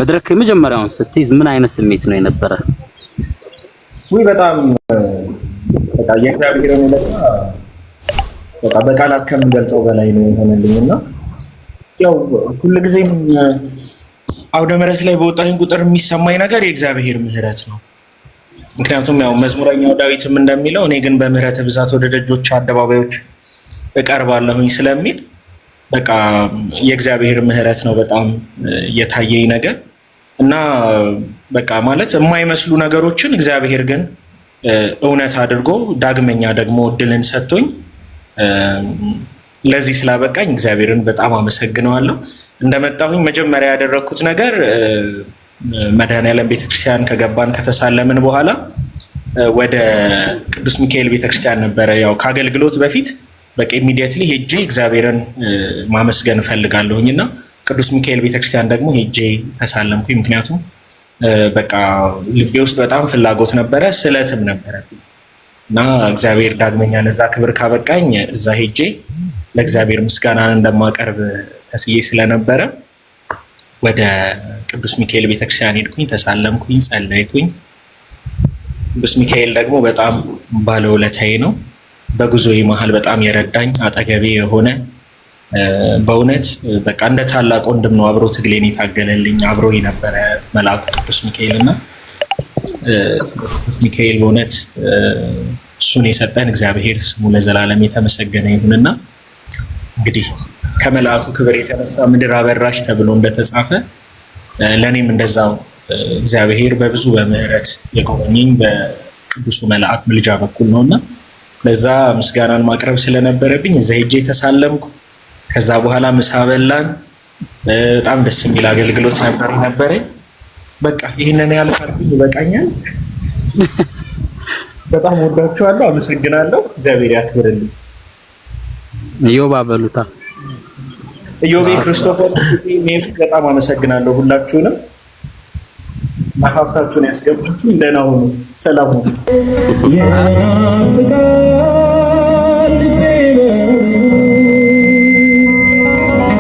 መድረክ የመጀመሪያውን ስትይዝ ምን አይነት ስሜት ነው የነበረ? ወይ በጣም በቃ የእግዚአብሔር ነው በቃ በቃላት ከምገልጸው በላይ ነው የሆነልኝና ያው ሁልጊዜም አውደ ምሕረት ላይ በወጣኝ ቁጥር የሚሰማኝ ነገር የእግዚአብሔር ምሕረት ነው። ምክንያቱም ያው መዝሙረኛው ዳዊትም እንደሚለው እኔ ግን በምህረት ብዛት ወደ ደጆች አደባባዮች እቀርባለሁኝ ስለሚል በቃ የእግዚአብሔር ምሕረት ነው በጣም የታየኝ ነገር እና በቃ ማለት የማይመስሉ ነገሮችን እግዚአብሔር ግን እውነት አድርጎ ዳግመኛ ደግሞ እድልን ሰጥቶኝ ለዚህ ስላበቃኝ እግዚአብሔርን በጣም አመሰግነዋለሁ። እንደመጣሁኝ መጀመሪያ ያደረኩት ነገር መድኃኔዓለም ቤተክርስቲያን ከገባን ከተሳለምን በኋላ ወደ ቅዱስ ሚካኤል ቤተክርስቲያን ነበረ። ያው ከአገልግሎት በፊት በቃ ኢሚዲየትሊ ሄጄ እግዚአብሔርን ማመስገን እፈልጋለሁኝ እና ቅዱስ ሚካኤል ቤተክርስቲያን ደግሞ ሄጄ ተሳለምኩኝ። ምክንያቱም በቃ ልቤ ውስጥ በጣም ፍላጎት ነበረ፣ ስለትም ነበረብኝ እና እግዚአብሔር ዳግመኛ ለዛ ክብር ካበቃኝ እዛ ሄጄ ለእግዚአብሔር ምስጋናን እንደማቀርብ ተስዬ ስለነበረ ወደ ቅዱስ ሚካኤል ቤተክርስቲያን ሄድኩኝ፣ ተሳለምኩኝ፣ ጸለይኩኝ። ቅዱስ ሚካኤል ደግሞ በጣም ባለውለታዬ ነው። በጉዞዬ መሀል በጣም የረዳኝ አጠገቤ የሆነ በእውነት በቃ እንደ ታላቅ ወንድም ነው። አብሮ ትግሌን የታገለልኝ አብሮ የነበረ መልአኩ ቅዱስ ሚካኤል እና ቅዱስ ሚካኤል በእውነት እሱን የሰጠን እግዚአብሔር ስሙ ለዘላለም የተመሰገነ ይሁንና እንግዲህ ከመልአኩ ክብር የተነሳ ምድር አበራሽ ተብሎ እንደተጻፈ ለእኔም እንደዛው እግዚአብሔር በብዙ በምህረት የጎበኘኝ በቅዱሱ መልአክ ምልጃ በኩል ነውና ለዛ ምስጋናን ማቅረብ ስለነበረብኝ እዛ ሄጄ ተሳለምኩ። ከዛ በኋላ ምሳ በላን። በጣም ደስ የሚል አገልግሎት ነበረኝ። በቃ ይህንን ያልኩኝ ይበቃኛል። በጣም ወዳችኋለሁ። አመሰግናለሁ። እግዚአብሔር ያክብርልኝ። ኢዮብ በሉታ ኢዮቤ ክርስቶፈር በጣም አመሰግናለሁ ሁላችሁንም። ማፋፍታችሁን ያስገባችሁ እንደና ሁኑ። ሰላም ሁኑ።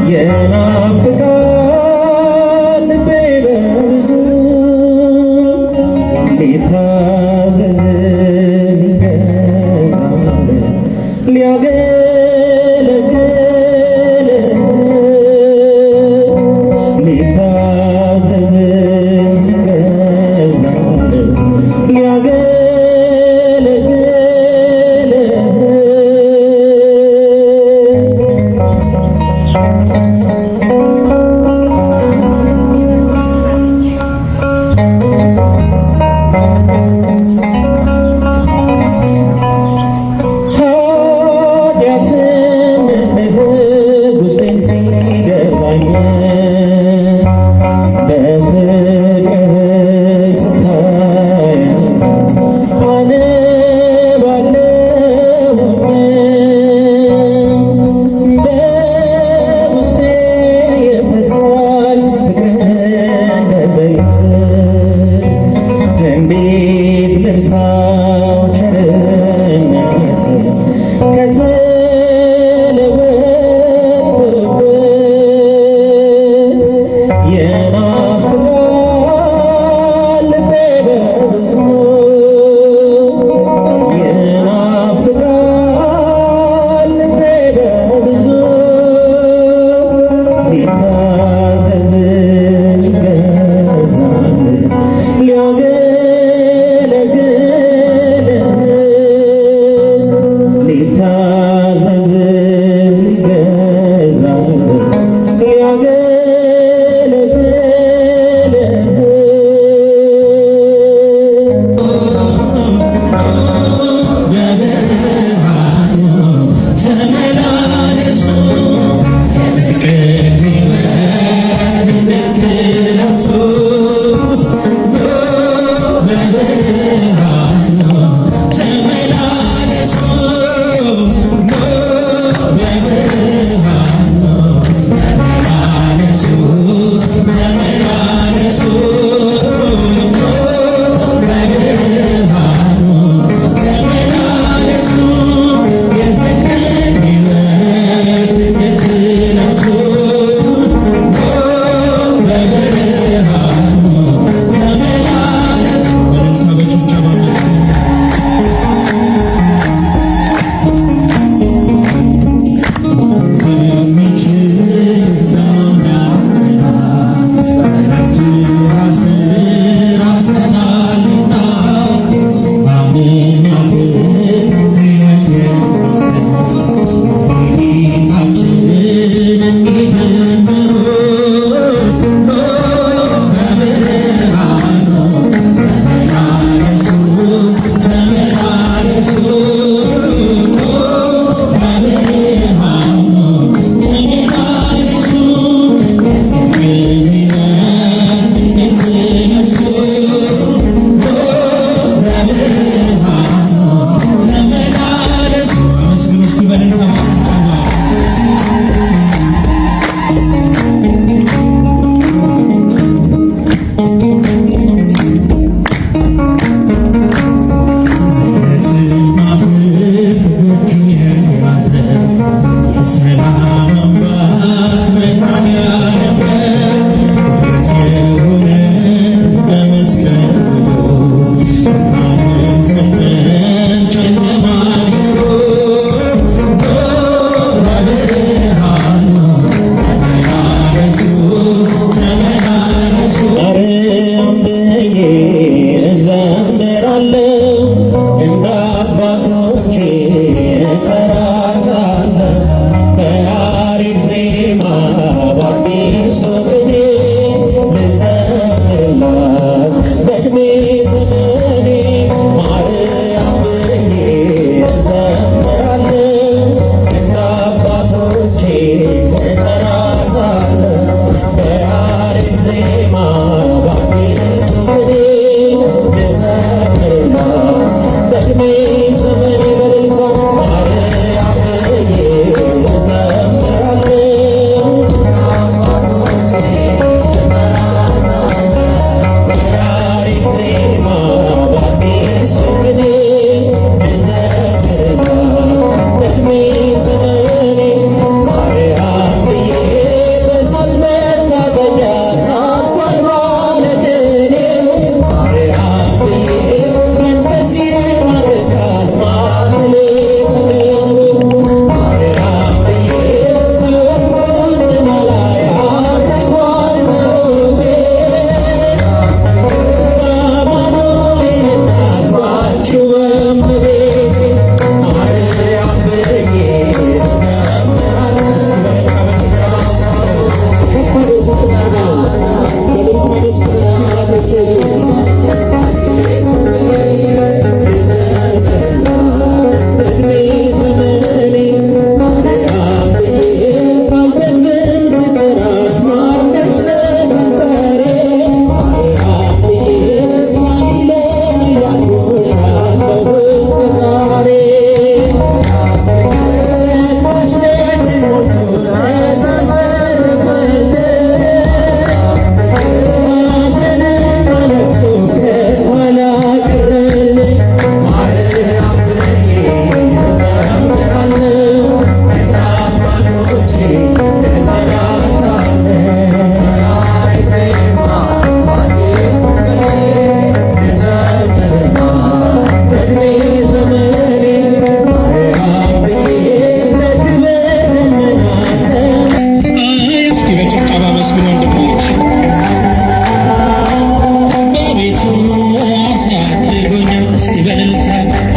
Yeah.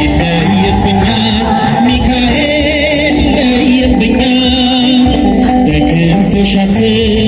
ይለየብኛል ሚካኤል ይለየብኛል በክንፉ ሸፍኖ